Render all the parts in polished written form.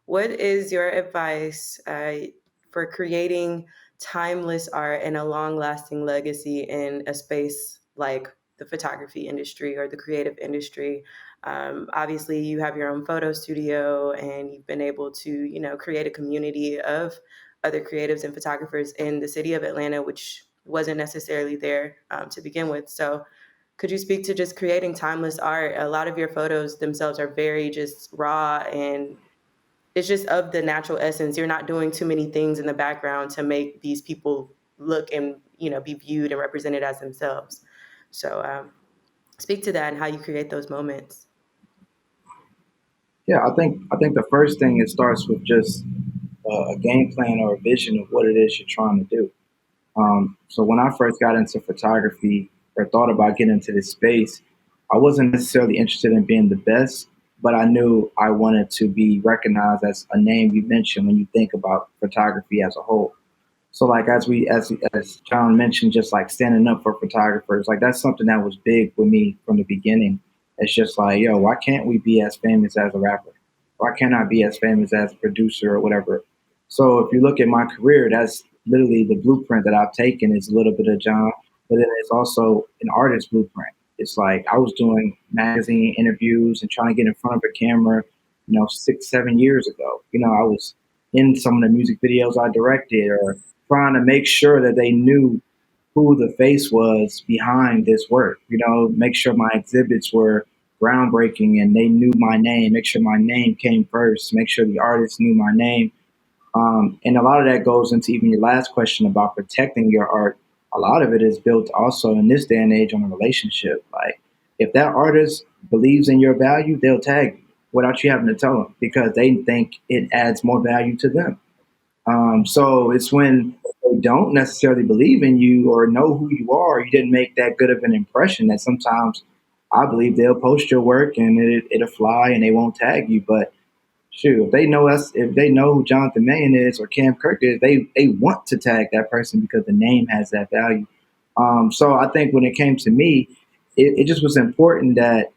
What is your advice for creating timeless art and a long lasting legacy in a space like the photography industry or the creative industry? Obviously, you have your own photo studio and you've been able to, create a community of other creatives and photographers in the city of Atlanta, which wasn't necessarily there to begin with. So, could you speak to just creating timeless art? A lot of your photos themselves are very just raw and it's just of the natural essence. You're not doing too many things in the background to make these people look and, be viewed and represented as themselves. So speak to that and how you create those moments. Yeah, I think the first thing, it starts with just a game plan or a vision of what it is you're trying to do. So when I first got into photography or thought about getting into this space, I wasn't necessarily interested in being the best, but I knew I wanted to be recognized as a name you mentioned when you think about photography as a whole. So like as John mentioned, just like standing up for photographers, like that's something that was big with me from the beginning. It's just like, yo, why can't we be as famous as a rapper? Why can't I be as famous as a producer or whatever? So if you look at my career, that's literally the blueprint that I've taken is a little bit of John, but then it's also an artist blueprint. It's like I was doing magazine interviews and trying to get in front of a camera, 6, 7 years ago. I was in some of the music videos I directed or trying to make sure that they knew who the face was behind this work. Make sure my exhibits were groundbreaking and they knew my name. Make sure my name came first. Make sure the artist knew my name. And a lot of that goes into even your last question about protecting your art. A lot of it is built also in this day and age on a relationship. Like if that artist believes in your value, they'll tag you without you having to tell them because they think it adds more value to them. So it's when they don't necessarily believe in you or know who you are, you didn't make that good of an impression that sometimes I believe they'll post your work and it'll fly and they won't tag you. But shoot, if they know us, if they know who Jonathan Mayan is or Cam Kirk is, they want to tag that person because the name has that value. So I think when it came to me, it just was important that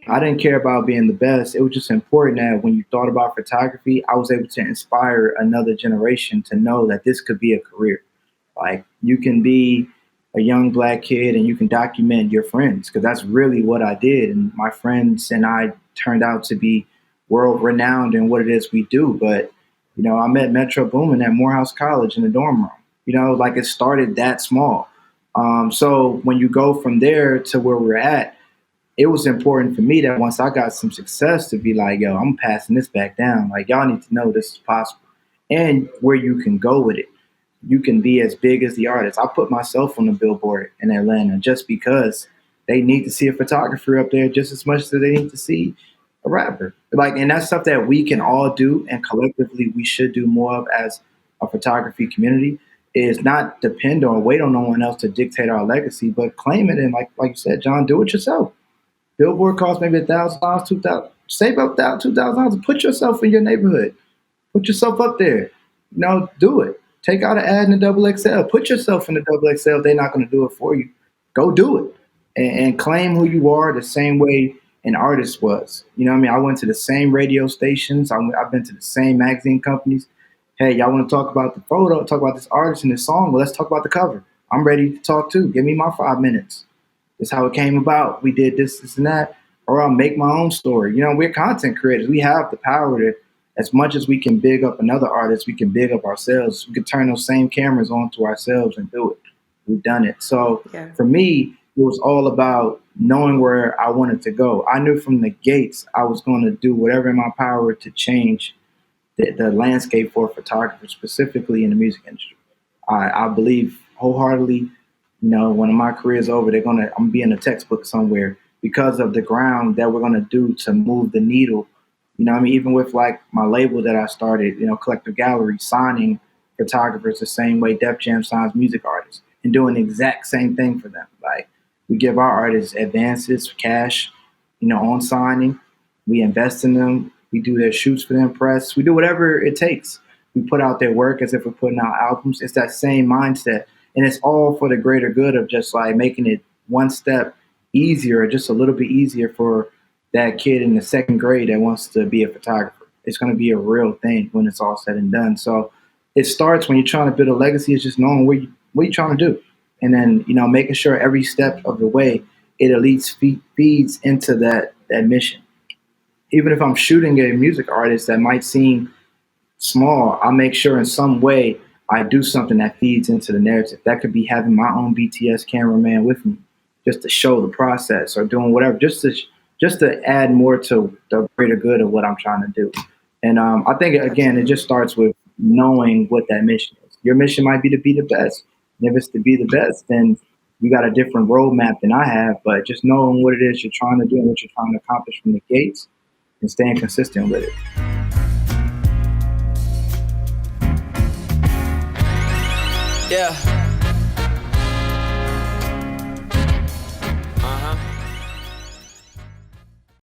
I didn't care about being the best. It was just important that when you thought about photography, I was able to inspire another generation to know that this could be a career. Like you can be a young black kid and you can document your friends because that's really what I did. And my friends and I turned out to be world renowned in what it is we do. But, I met Metro Boomin at Morehouse College in the dorm room. Like it started that small. So when you go from there to where we're at, it was important for me that once I got some success to be like, yo, I'm passing this back down. Like, y'all need to know this is possible and where you can go with it. You can be as big as the artist. I put myself on the billboard in Atlanta just because they need to see a photographer up there just as much as they need to see a rapper. Like, and that's stuff that we can all do and collectively we should do more of as a photography community is not depend on wait on no one else to dictate our legacy, but claim it and like you said, John, do it yourself. Billboard costs maybe $1,000, 2,000. Save up that $2,000 and put yourself in your neighborhood. Put yourself up there. Do it. Take out an ad in the double XL. Put yourself in the double XL. They're not going to do it for you. Go do it and claim who you are the same way an artist was. I went to the same radio stations. I've been to the same magazine companies. Hey, y'all want to talk about the photo, talk about this artist and this song? Well, let's talk about the cover. I'm ready to talk too. Give me my 5 minutes. This is how it came about. We did this, this, and that. Or I'll make my own story. We're content creators. We have the power to, as much as we can big up another artist, we can big up ourselves. We can turn those same cameras onto ourselves and do it. We've done it. So Yeah. for me, it was all about knowing where I wanted to go. I knew from the gates I was going to do whatever in my power to change the landscape for photographers, specifically in the music industry. I believe wholeheartedly, when my career is over, I'm gonna be in a textbook somewhere because of the ground that we're gonna do to move the needle. Even with like my label that I started, Collective Gallery, signing photographers the same way Def Jam signs music artists and doing the exact same thing for them. Like we give our artists advances, cash, on signing. We invest in them. We do their shoots for them, press. We do whatever it takes. We put out their work as if we're putting out albums. It's that same mindset. And it's all for the greater good of just like making it one step easier, just a little bit easier for that kid in the second grade that wants to be a photographer. it's going to be a real thing when it's all said and done. So it starts when you're trying to build a legacy, is just knowing what you're trying to do. And then, making sure every step of the way it at least feeds into that mission. Even if I'm shooting a music artist that might seem small, I'll make sure in some way I do something that feeds into the narrative. That could be having my own BTS cameraman with me, just to show the process, or doing whatever, just to add more to the greater good of what I'm trying to do. And I think again, it just Absolutely. starts with knowing what that mission is. Your mission might be to be the best. And if it's to be the best, then you got a different roadmap than I have. But just knowing what it is you're trying to do and what you're trying to accomplish from the gates, and staying consistent with it. Yeah.